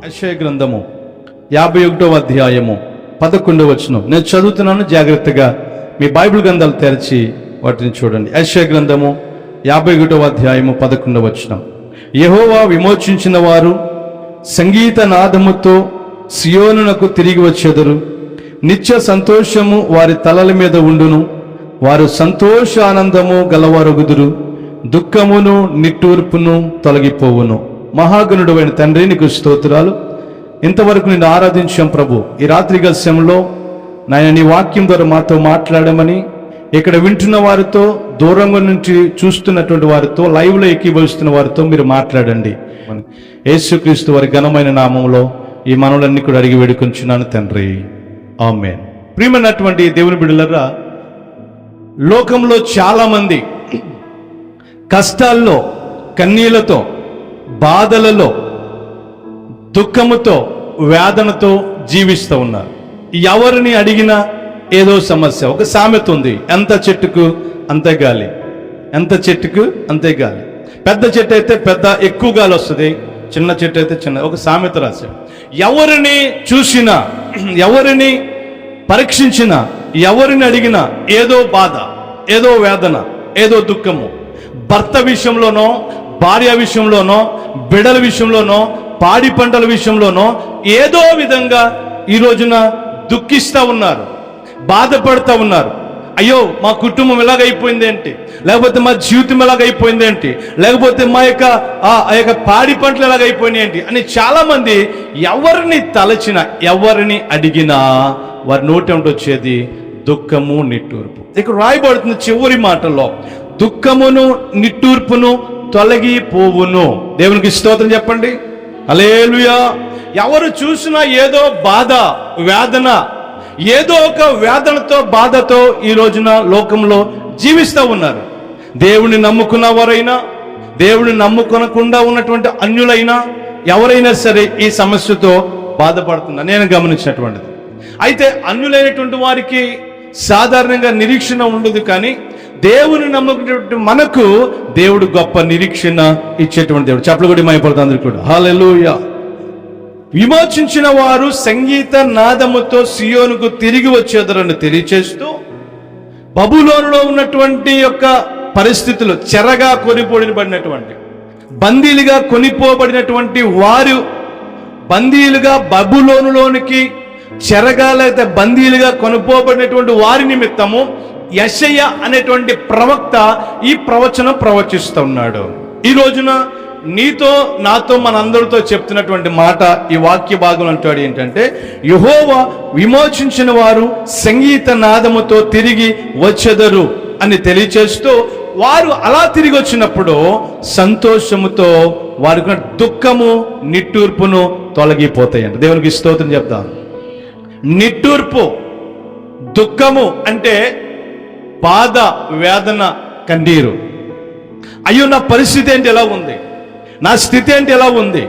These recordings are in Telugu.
యెషయా గ్రంథము 51వ అధ్యాయము 11వ వచనం నేను చదువుతున్నాను. జాగ్రత్తగా మీ బైబిల్ గ్రంథాలు తెరిచి వాటిని చూడండి. యెషయా గ్రంథము 51వ అధ్యాయము 11వ వచనం. యెహోవా విమోచించిన వారు సంగీత నాదముతో సియోనునకు తిరిగి వచ్చెదరు. నిత్య సంతోషము వారి తలల మీద ఉండును. వారు సంతోష ఆనందము గలవారగుదురు. దుఃఖమును నిట్టూర్పును తొలగిపోవును. మహాగణుడు అయిన తండ్రి, నీకు స్తోత్రాలు. ఇంతవరకు నిన్ను ఆరాధించాం ప్రభు. ఈ రాత్రి గస్యంలో నాయన నీ వాక్యం ద్వారా మాతో మాట్లాడమని, ఇక్కడ వింటున్న వారితో, దూరంగా నుంచి చూస్తున్నటువంటి వారితో, లైవ్లో ఎక్కిభవిస్తున్న వారితో మీరు మాట్లాడండి. యేసుక్రీస్తు వారి ఘనమైన నామంలో ఈ మనవులన్నీ కూడా అడిగి వేడుకొంచున్నాను తండ్రి, ఆమేన్. ప్రియమైనటువంటి దేవుని బిడ్డలారా, లోకంలో చాలామంది కష్టాల్లో, కన్నీళ్లతో, బాధలలో, దుఃఖముతో, వేదనతో జీవిస్తూ ఉన్నారు. ఎవరిని అడిగినా ఏదో సమస్య. ఒక సామెత ఉంది, ఎంత చెట్టుకు అంతే గాలి, ఎంత చెట్టుకు అంతే గాలి. పెద్ద చెట్టు అయితే ఎక్కువ గాలి వస్తుంది, చిన్న చెట్టు అయితే చిన్న. ఒక సామెత రాశాడు. ఎవరిని చూసినా, ఎవరిని పరీక్షించినా, ఎవరిని అడిగినా ఏదో బాధ, ఏదో వేదన, ఏదో దుఃఖము. భర్త విషయంలోనో, భార్య విషయంలోనో, బిడ్డల విషయంలోనో, పాడి పంటల విషయంలోనో ఏదో విధంగా ఈ రోజున దుఃఖిస్తూ ఉన్నారు, బాధపడుతూ ఉన్నారు. అయ్యో మా కుటుంబం ఎలాగైపోయింది ఏంటి, లేకపోతే మా జీవితం ఎలాగైపోయింది ఏంటి, లేకపోతే మా యొక్క పాడి పంటలు ఎలాగైపోయినాయి ఏంటి అని చాలామంది ఎవరిని తలచినా, ఎవరిని అడిగినా వారి నోటి వెంట వచ్చేది దుఃఖము, నిట్టూర్పు. ఇక్కడ రాయబడుతుంది చివరి మాటల్లో, దుఃఖమును నిట్టూర్పును తొలగిపోవును. దేవునికి స్తోత్రం చెప్పండి, హల్లెలూయా. ఎవరు చూసినా ఏదో బాధ, వేదన, ఏదో ఒక వేదనతో, బాధతో ఈ రోజున లోకంలో జీవిస్తూ ఉన్నారు. దేవుని నమ్ముకున్న వారైనా, దేవుని నమ్ముకొనకుండా ఉన్నటువంటి అన్యులైనా, ఎవరైనా సరే ఈ సమస్యతో బాధపడుతున్నారు నేను గమనించినటువంటిది. అయితే అన్యులైనటువంటి వారికి సాధారణంగా నిరీక్షణ ఉండదు, కానీ దేవుని నమ్ముకునేటువంటి మనకు దేవుడు గొప్ప నిరీక్షణ ఇచ్చేటువంటి దేవుడు. చప్పట్లు కొట్టి మహిమపడుతుంది అందరికీ కూడా, హల్లెలూయా. విమోచించిన వారు సంగీత నాదముతో సియోనుకు తిరిగి వచ్చేదరని తెలియచేస్తూ, బబులోనులో ఉన్నటువంటి యొక్క పరిస్థితులు, చెరగా కొనిపోబడినటువంటి, బందీలుగా కొనిపోబడినటువంటి వారు, బందీలుగా బబులోనులోనికి చెరగా లేదా బందీలుగా కొనుపోబడినటువంటి వారి నిమిత్తము యెషయా అనేటువంటి ప్రవక్త ఈ ప్రవచనం ప్రవచిస్తున్నాడు. ఈ రోజున నీతో, నాతో, మనందరితో చెప్తున్నటువంటి మాట, ఈ వాక్య భాగం అంటాడు ఏంటంటే, యెహోవా విమోచించిన వారు సంగీత నాదముతో తిరిగి వచ్చెదరు అని తెలియచేస్తూ, వారు అలా తిరిగి వచ్చినప్పుడు సంతోషముతో వారికి దుఃఖము, నిట్టూర్పును తొలగిపోతాయంట. దేవునికి స్తోత్రం చెప్తాను. నిట్టూర్పు, దుఃఖము అంటే బాధ, వేదన, కన్నీరు. అయ్యో నా పరిస్థితి ఏంటి ఎలా ఉంది, నా స్థితి ఏంటి ఎలా ఉంది,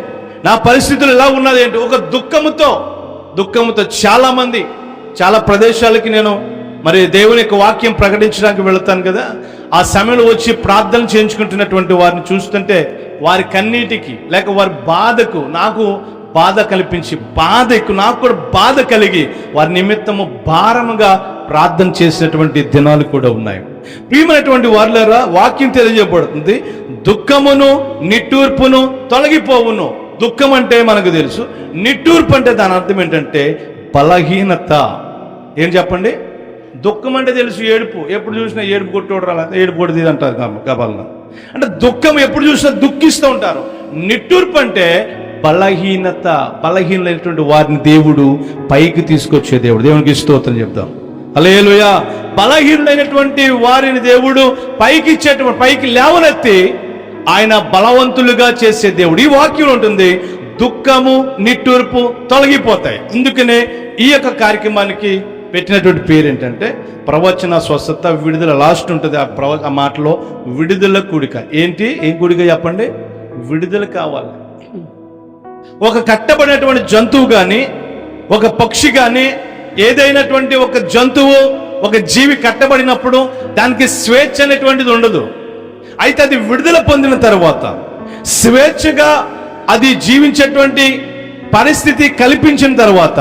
నా పరిస్థితులు ఎలా ఉన్నది ఏంటి, ఒక దుఃఖముతో చాలామంది, చాలా ప్రదేశాలకి నేను మరి దేవుని యొక్క వాక్యం ప్రకటించడానికి వెళతాను కదా, ఆ సమయంలో వచ్చి ప్రార్థన చేయించుకుంటున్నటువంటి వారిని చూస్తుంటే వారి కన్నీటికి, లేక వారి బాధకు నాకు బాధ కల్పించి, నాకు కూడా బాధ కలిగి వారి నిమిత్తము భారముగా ప్రార్థన చేసినటువంటి దినాలు కూడా ఉన్నాయి. ప్రియమైనటువంటి వారులారా, వాక్యం తెలియజేయబడుతుంది, దుఃఖమును నిట్టూర్పును తొలగిపోవును. దుఃఖం అంటే మనకు తెలుసు, నిట్టూర్పు అంటే దాని అర్థం ఏంటంటే బలహీనత. ఏం చెప్పండి, దుఃఖం అంటే తెలుసు, ఏడుపు. ఎప్పుడు చూసినా ఏడుపు కొట్టోడు రాలా, ఏడుపు కొడుతుంది అంటారు కావాలన్నా. అంటే దుఃఖం ఎప్పుడు చూసినా దుఃఖిస్తూ ఉంటారు. నిట్టూర్పు అంటే బలహీనమైనటువంటి వారిని దేవుడు పైకి తీసుకొచ్చే దేవుడు. దేవునికి స్తోత్రం చెప్తాం, హల్లెలూయా. బలహీనులైనటువంటి వారిని దేవుడు పైకి లేవనెత్తి ఆయన బలవంతులుగా చేసే దేవుడు. ఈ వాక్యం ఉంటుంది, దుఃఖము, నిట్టూర్పు తొలగిపోతాయి. అందుకనే ఈ యొక్క కార్యక్రమానికి పెట్టినటువంటి పేరు ఏంటంటే ప్రవచన స్వస్థత విడుదల. లాస్ట్ ఉంటుంది ఆ మాటలో, విడుదల కూడిక. ఏం కూడిక చెప్పండి, విడుదల కావాలి. ఒక కట్టబడినటువంటి జంతువు కానీ, ఒక పక్షి కానీ, ఏదైనటువంటి ఒక జంతువు, ఒక జీవి కట్టబడినప్పుడు దానికి స్వేచ్ఛ అనేటువంటిది ఉండదు. అయితే అది విడుదల పొందిన తర్వాత స్వేచ్ఛగా అది జీవించేటువంటి పరిస్థితి కల్పించిన తర్వాత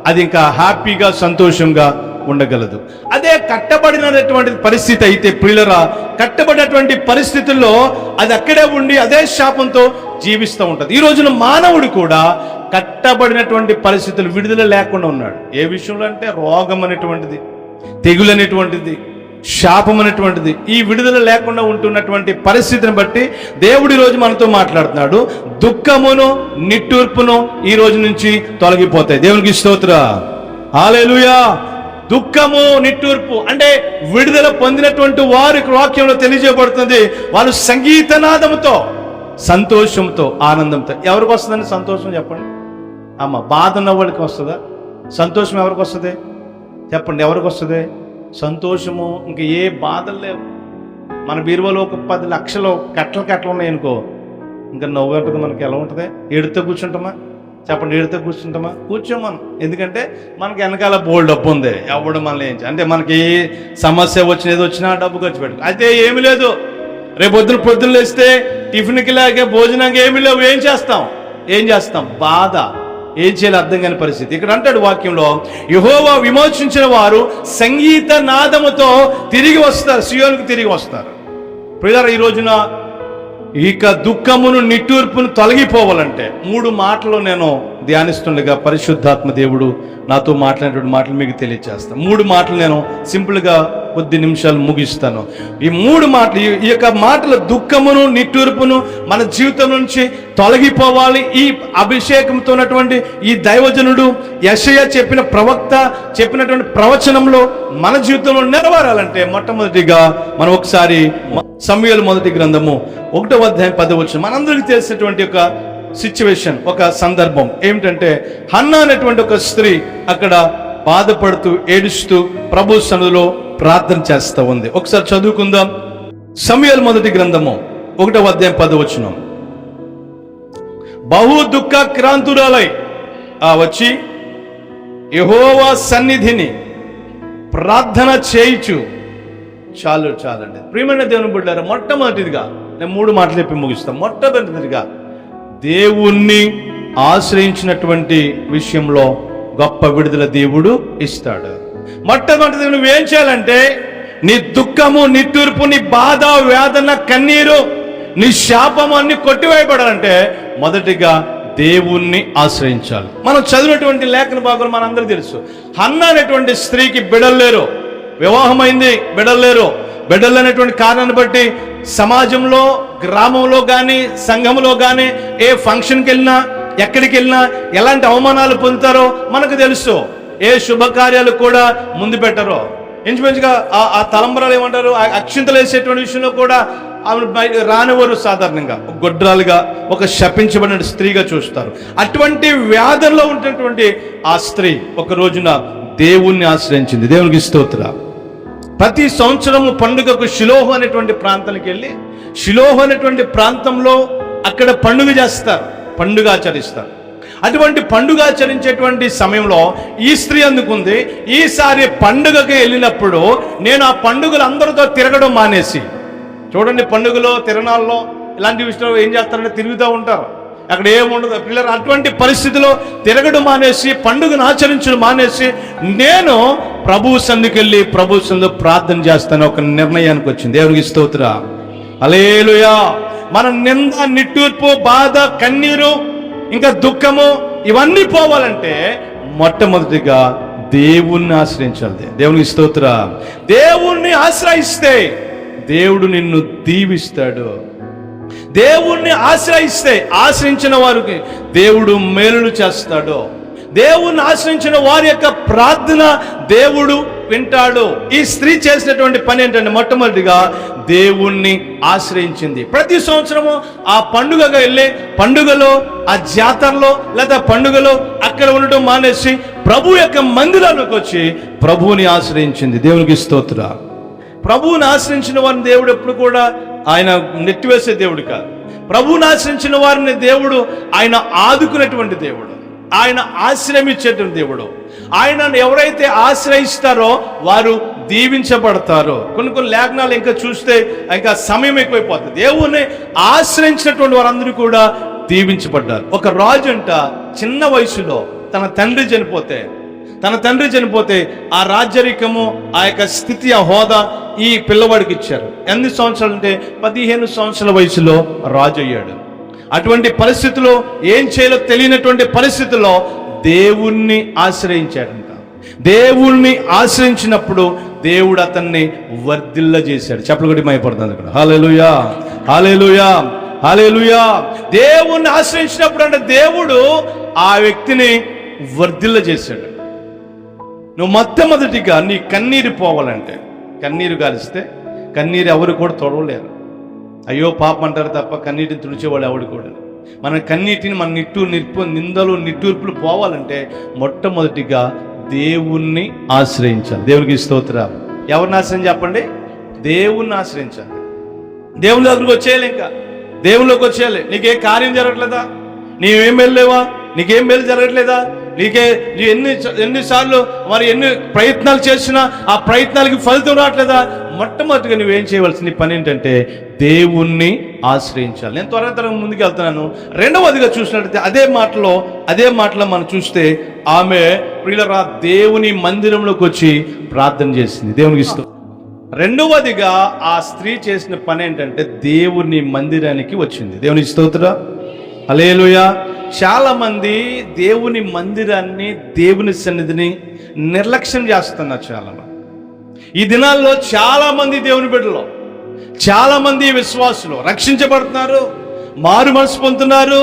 అది ఇంకా హ్యాపీగా సంతోషంగా ఉండగలదు. అదే కట్టబడినటువంటి పరిస్థితి అయితే ప్రియులరా, కట్టబడినటువంటి పరిస్థితుల్లో అది అక్కడే ఉండి అదే శాపంతో జీవిస్తూ ఉంటుంది. ఈ రోజున మానవుడు కూడా కట్టబడినటువంటి పరిస్థితులు విడుదల లేకుండా ఉన్నాడు. ఏ విషయంలో అంటే రోగం అనేటువంటిది, తెగులు అనేటువంటిది, శాపం అనేటువంటిది, ఈ విడుదల లేకుండా ఉంటున్నటువంటి పరిస్థితిని బట్టి దేవుడు ఈ రోజు మనతో మాట్లాడుతున్నాడు. దుఃఖమును నిట్టూర్పును ఈ రోజు నుంచి తొలగిపోతాయి. దేవునికి స్తోత్రం, హల్లెలూయా. దుఃఖము నిట్టూర్పు అంటే విడుదల పొందినటువంటి వారికి వాక్యంలో తెలియజేయబడుతుంది, వాళ్ళు సంగీతనాదముతో, సంతోషంతో, ఆనందంతో. ఎవరికి వస్తుందని సంతోషం చెప్పండి అమ్మ? బాధ ఉన్న వాళ్ళకి వస్తుందా? సంతోషం ఎవరికి వస్తుంది చెప్పండి? ఎవరికి వస్తుంది సంతోషము? ఇంక ఏ బాధలు లేవు. మన బీరువాలో ఒక 10 లక్షలు కట్టలు ఉన్నాయనుకో, ఇంకా నవ్వు ఉంటుంది మనకి. ఎలా ఉంటుంది? ఎడుతో కూర్చుంటామా చెప్పండి? ఎడుతో కూర్చుంటామా? కూర్చోం మనం. ఎందుకంటే మనకి వెనకాల బోల్డ్ డబ్బు ఉంది. ఎవడు మనల్ని అంటే మనకి ఏ సమస్య వచ్చిన ఏది వచ్చినా డబ్బు ఖర్చు పెట్టు. అయితే ఏమి లేదు, రేపు పొద్దున్న లేస్తే టిఫిన్కి లాగే భోజనంగా ఏమి లేవు. ఏం చేస్తాం? బాధ. ఏం చేయాలి అర్థం కాని పరిస్థితి. ఇక్కడ అంటాడు వాక్యంలో, యెహోవా విమోచించిన వారు సంగీత నాదముతో తిరిగి వస్తారు, సియోనుకు తిరిగి వస్తారు. ప్రియులారా, ఈ రోజున ఇక దుఃఖమును నిట్టూర్పును తొలగిపోవాలంటే 3 మాటలు నేను ధ్యానిస్తుండగా పరిశుద్ధాత్మ దేవుడు నాతో మాట్లాడినటువంటి మాటలు మీకు తెలియజేస్తాను. 3 మాటలు నేను సింపుల్గా కొద్ది నిమిషాలు ముగిస్తాను. ఈ 3 మాటలు, ఈ యొక్క మాటల దుఃఖమును నిట్టూర్పును మన జీవితం నుంచి తొలగిపోవాలి. ఈ అభిషేకంతో ఉన్నటువంటి ఈ దైవజనుడు యెషయా చెప్పిన ప్రవక్త చెప్పినటువంటి ప్రవచనంలో మన జీవితంలో నెరవేరాలంటే మొట్టమొదటిగా మనం ఒకసారి సమూయేలు మొదటి గ్రంథము 1వ అధ్యాయం 10వ వచనం. మనందరికీ తెలిసినటువంటి ఒక సిచ్యువేషన్, ఒక సందర్భం ఏమిటంటే, హన్నా అనేటువంటి ఒక స్త్రీ అక్కడ బాధపడుతూ ఏడుస్తూ ప్రభు సన్నిధిలో ప్రార్థన చేస్తూ ఉంది. ఒకసారి చదువుకుందాం. సమూయేలు మొదటి గ్రంథము 1వ అధ్యాయం 10వ వచనం. బహు దుఃఖాక్రాంతురాలై వచ్చి యెహోవా సన్నిధిని ప్రార్థన చేయుచు. చాలండి ప్రియమైన దేవుని బిడ్డలారా, మొట్టమొదటిదిగా నేను 3 మాటలు చెప్పి ముగిస్తాను. మొట్టమొదటిదిగా దేవుణ్ణి ఆశ్రయించినటువంటి విషయంలో గొప్ప విడుదల దేవుడు ఇస్తాడు. మొట్టమొదటిది నువ్వేం చేయాలంటే, నీ దుఃఖము, నీ తూర్పు, నీ బాధ, వేదన, కన్నీరు, నీ శాపము అన్ని కొట్టివేయబడాలంటే మొదటిగా దేవుణ్ణి ఆశ్రయించాలి. మనం చదివినటువంటి లేఖన భాగంలో మనందరికీ తెలుసు, హన్నా అనేటువంటి స్త్రీకి బిడ్డలు లేరు, వివాహమైంది, బిడ్డలు లేరు. బిడ్డలు అనేటువంటి కారణాన్ని బట్టి సమాజంలో, గ్రామంలో కానీ సంఘంలో కానీ ఏ ఫంక్షన్కి వెళ్ళినా, ఎక్కడికి వెళ్ళినా ఎలాంటి అవమానాలు పొందుతారో మనకు తెలుసు. ఏ శుభకార్యాలు కూడా ముందు పెట్టరో. ఇంచుమించుగా ఆ తలంబరాలు ఏమంటారు, అక్షింతలు వేసేటువంటి విషయంలో కూడా ఆమెను రానివారు. సాధారణంగా ఒక గొడ్రాలుగా, ఒక శపించబడిన స్త్రీగా చూస్తారు. అటువంటి వ్యాధంలో ఉన్నటువంటి ఆ స్త్రీ ఒక రోజున దేవుణ్ణి ఆశ్రయించింది. దేవునికి స్తోత్రం. ప్రతి సంవత్సరము పండుగకు షిలోహు అనేటువంటి ప్రాంతానికి వెళ్ళి, షిలోహు అనేటువంటి ప్రాంతంలో అక్కడ పండుగ చేస్తారు, పండుగ ఆచరిస్తారు. అటువంటి పండుగ ఆచరించేటువంటి సమయంలో ఈ స్త్రీ అందుకుంది, ఈసారి పండుగకి వెళ్ళినప్పుడు నేను ఆ పండుగలు అందరితో తిరగడం మానేసి, చూడండి పండుగలో, తిరణాల్లో ఇలాంటి విషయంలో ఏం చేస్తారంటే తిరుగుతూ ఉంటారు, అక్కడ ఏముండదు పిల్లలు. అటువంటి పరిస్థితిలో తిరగడం మానేసి, పండుగను ఆచరించడం మానేసి, నేను ప్రభు సన్నిధికి వెళ్ళి ప్రభు సన్నిధిలో ప్రార్థన చేస్తాను ఒక నిర్ణయానికి వచ్చింది. దేవునికి స్తోత్రం, హల్లెలూయా. మన నింద, నిట్టూర్పు, బాధ, కన్నీరు, ఇంకా దుఃఖము ఇవన్నీ పోవాలంటే మొట్టమొదటిగా దేవుణ్ణి ఆశ్రయించాలి. దేవునికి స్తోత్రం. దేవుణ్ణి ఆశ్రయిస్తే దేవుడు నిన్ను దీవిస్తాడు. దేవుణ్ణి ఆశ్రయించిన వారికి దేవుడు మేలులు చేస్తాడు. దేవుణ్ణి ఆశ్రయించిన వారి యొక్క ప్రార్థన దేవుడు వింటాడు. ఈ స్త్రీ చేసినటువంటి పని ఏంటంటే, మొట్టమొదటిగా దేవుణ్ణి ఆశ్రయించింది. ప్రతి సంవత్సరము ఆ పండుగగా వెళ్ళి, పండుగలో, ఆ జాతరలో లేదా పండుగలో అక్కడ ఉండటం మానేసి ప్రభు యొక్క మందిరానికి వచ్చి ప్రభువుని ఆశ్రయించింది. దేవునికి స్తోత్రం. ప్రభువుని ఆశ్రయించిన వారిని దేవుడు ఎప్పుడు కూడా ఆయన నెట్టివేసే దేవుడు కాదు. ప్రభువుని ఆశ్రయించిన వారిని దేవుడు ఆయన ఆదుకునేటువంటి దేవుడు, ఆయన ఆశ్రయించేటువంటి దేవుడు. ఆయనను ఎవరైతే ఆశ్రయిస్తారో వారు దీవించబడతారు. కొన్ని లేఖనాలు ఇంకా చూస్తే ఇంకా సమయం ఎక్కువైపోతుంది. దేవుణ్ణి ఆశ్రయించినటువంటి వారందరూ కూడా దీవించబడ్డారు. ఒక రాజు అంట చిన్న వయసులో తన తండ్రి చనిపోతే ఆ రాజ్యరికము, ఆ యొక్క స్థితి, ఆ హోదా ఈ పిల్లవాడికి ఇచ్చారు. ఎన్ని సంవత్సరాలు అంటే 15 సంవత్సరాల వయసులో రాజు అయ్యాడు. అటువంటి పరిస్థితుల్లో ఏం చేయాలో తెలియనటువంటి పరిస్థితుల్లో దేవుణ్ణి ఆశ్రయించాడంట. దేవుణ్ణి ఆశ్రయించినప్పుడు దేవుడు అతన్ని వర్ధిల్ల చేశాడు. చెప్పలు కొట్టి మైపడుతుంది అక్కడ. హల్లెలూయా, హల్లెలూయా, హల్లెలూయా. దేవుణ్ణి ఆశ్రయించినప్పుడు అంటే దేవుడు ఆ వ్యక్తిని వర్ధిల్ల చేశాడు. నువ్వు మొట్టమొదటిగా నీ కన్నీరు పోవాలంటే, కన్నీరు గాలిస్తే కన్నీరు ఎవరు కూడా తొడవలేరు. అయ్యో పాపం అంటారు తప్ప కన్నీటిని తుడిచేవాడు ఎవడు కూడా. మన కన్నీటిని, మన నిందలు నిట్టూర్పులు పోవాలంటే మొట్టమొదటిగా దేవుణ్ణి ఆశ్రయించాలి. దేవునికి స్తోత్రం. ఎవరిని ఆశ్రయం చెప్పండి? దేవుణ్ణి ఆశ్రయించాలి. దేవుని దగ్గరికి వచ్చేయాలి. ఇంకా దేవుళ్ళకి వచ్చేయాలి. నీకే కార్యం జరగట్లేదా? నీవేం వెళ్ళలేవా? నీకేం మేలు జరగట్లేదా? ఎన్నిసార్లు మరి ఎన్ని ప్రయత్నాలు చేసినా ఆ ప్రయత్నాలకి ఫలితం రావట్లేదా? మొట్టమొదటిగా నువ్వేం చేయవలసిన పని ఏంటంటే దేవుణ్ణి ఆశ్రయించాలి. నేను త్వరగా ముందుకు వెళ్తున్నాను. రెండవదిగా చూసినట్లయితే అదే మాటలో మనం చూస్తే ఆమె ప్రియులరా దేవుని మందిరంలోకి వచ్చి ప్రార్థన చేసింది. దేవునికి ఇష్టం. రెండవదిగా ఆ స్త్రీ చేసిన పని ఏంటంటే దేవుని మందిరానికి వచ్చింది. దేవునికి స్తోత్రం. హల్లెలూయా. చాలా మంది దేవుని మందిరాన్ని, దేవుని సన్నిధిని నిర్లక్ష్యం చేస్తున్నారు. చాలా మంది ఈ దినాల్లో, చాలా మంది దేవుని బిడ్డలు, చాలా మంది విశ్వాసులు రక్షించబడుతున్నారు, మారు మనసు పొందుతున్నారు,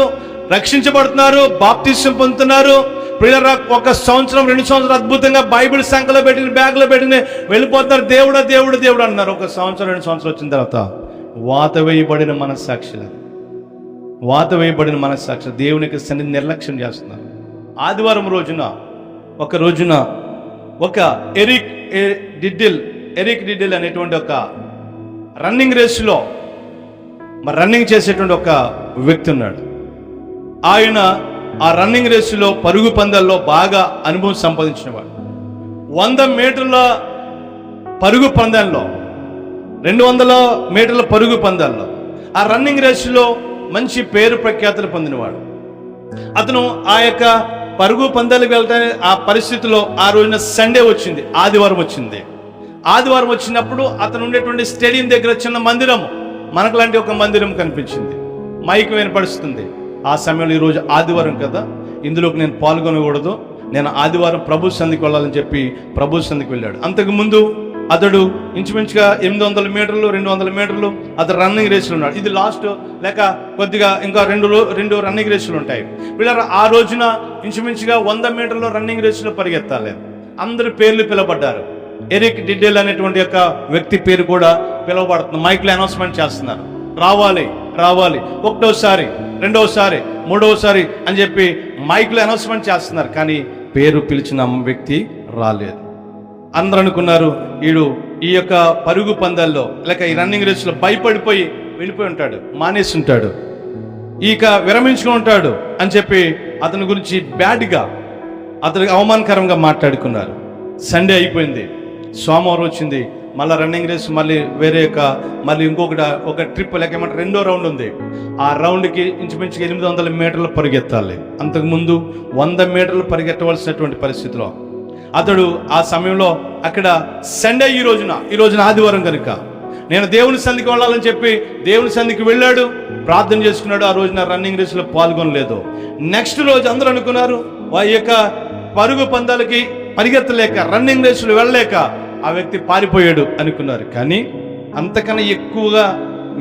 రక్షించబడుతున్నారు, బాప్తిస్మం పొందుతున్నారు. ప్రియులారా, 1 సంవత్సరం 2 సంవత్సరాలు అద్భుతంగా బైబిల్ సంఖ్యలో పెట్టిన, బ్యాగ్లో పెట్టిన వెళ్ళిపోతున్నారు. దేవుడా దేవుడు దేవుడు అన్నారు. 1 సంవత్సరం 2 సంవత్సరాలు వచ్చిన తర్వాత వాత వేయబడిన మనస్సాక్షి దేవునికి సన్నిధి నిర్లక్ష్యం చేస్తున్నారు. ఆదివారం రోజున ఒక ఎరిక్ డిడ్డిల్ అనేటువంటి ఒక రన్నింగ్ రేసులో రన్నింగ్ చేసేటువంటి ఒక వ్యక్తి ఉన్నాడు. ఆయన ఆ రన్నింగ్ రేసులో, పరుగు పందాల్లో బాగా అనుభవం సంపాదించినవాడు. 100 మీటర్ల పరుగు పందాల్లో, 200 మీటర్ల పరుగు పందాల్లో, ఆ రన్నింగ్ రేసులో మంచి పేరు ప్రఖ్యాతులు పొందినవాడు. అతను ఆ యొక్క పరుగు పందాలకు వెళ్తానే ఆ పరిస్థితిలో ఆ రోజున సండే వచ్చింది, ఆదివారం వచ్చింది. ఆదివారం వచ్చినప్పుడు అతను ఉండేటువంటి స్టేడియం దగ్గర చిన్న మందిరము, మనకు లాంటి ఒక మందిరం కనిపించింది. మైక్ వినపడుస్తుంది. ఆ సమయంలో ఈరోజు ఆదివారం కదా, ఇందులోకి నేను పాల్గొనకూడదు, నేను ఆదివారం ప్రభు సన్నిధికి వెళ్ళాలని చెప్పి ప్రభు సన్నిధికి వెళ్ళాడు. అంతకుముందు అతడు ఇంచుమించుగా 800 మీటర్లు 200 మీటర్లు అతడు రన్నింగ్ రేసులు ఉన్నాడు. ఇది లాస్ట్, లేక కొద్దిగా ఇంకా రెండు రన్నింగ్ రేసులు ఉంటాయి. వీళ్ళ ఆ రోజున ఇంచుమించుగా 100 మీటర్లు రన్నింగ్ రేసులో పరిగెత్తాలి. అందరి పేర్లు పిలువబడ్డారు. ఎరిక్ డిడ్డెల్ అనేటువంటి యొక్క వ్యక్తి పేరు కూడా పిలువబడుతుంది. మైక్లో అనౌన్స్మెంట్ చేస్తున్నారు, రావాలి రావాలి, 1వసారి 2వసారి 3వసారి అని చెప్పి మైక్లో అనౌన్స్మెంట్ చేస్తున్నారు. కానీ పేరు పిలిచిన వ్యక్తి రాలేదు. అందరూ అనుకున్నారు ఈ యొక్క పరుగు పందాల్లో లేక ఈ రన్నింగ్ రేసులో భయపడిపోయి వెళ్ళిపోయి ఉంటాడు, మానేసి ఉంటాడు, ఇక విరమించుకుని ఉంటాడు అని చెప్పి అతని గురించి బ్యాడ్గా, అతనికి అవమానకరంగా మాట్లాడుకున్నారు. సండే అయిపోయింది, సోమవారం వచ్చింది, మళ్ళీ రన్నింగ్ రేస్ మళ్ళీ ఒక ట్రిప్ లేక ఏమంటే 2వ రౌండ్ ఉంది. ఆ రౌండ్కి ఇంచుమించుగా 800 మీటర్లు పరిగెత్తాలి. అంతకుముందు 100 మీటర్లు పరిగెత్తవలసినటువంటి పరిస్థితిలో అతడు ఆ సమయంలో అక్కడ సండే, ఈ రోజున ఆదివారం కనుక నేను దేవుని సన్నిధికి వెళ్ళాలని చెప్పి దేవుని సన్నిధికి వెళ్ళాడు, ప్రార్థన చేసుకున్నాడు. ఆ రోజున రన్నింగ్ రేసులో పాల్గొనలేదు. నెక్స్ట్ రోజు అందరూ అనుకున్నారు ఈ యొక్క పరుగు పందాలకి పరిగెత్తలేక, రన్నింగ్ రేసులు వెళ్ళలేక ఆ వ్యక్తి పారిపోయాడు అనుకున్నారు. కానీ అంతకన్నా ఎక్కువగా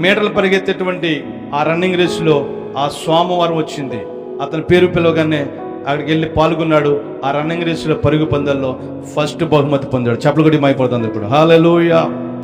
మీటర్లు పరిగెత్తేటువంటి ఆ రన్నింగ్ రేసులో ఆ సోమవారం వచ్చింది. అతని పేరు పిలవగానే అక్కడికి వెళ్ళి పాల్గొన్నాడు. ఆ రన్నింగ్ రేసులో పరుగు పందాల్లో ఫస్ట్ బహుమతి పొందాడు. చప్పలు కొట్టి మైపోతుంది ఇప్పుడు. హల్లెలూయా.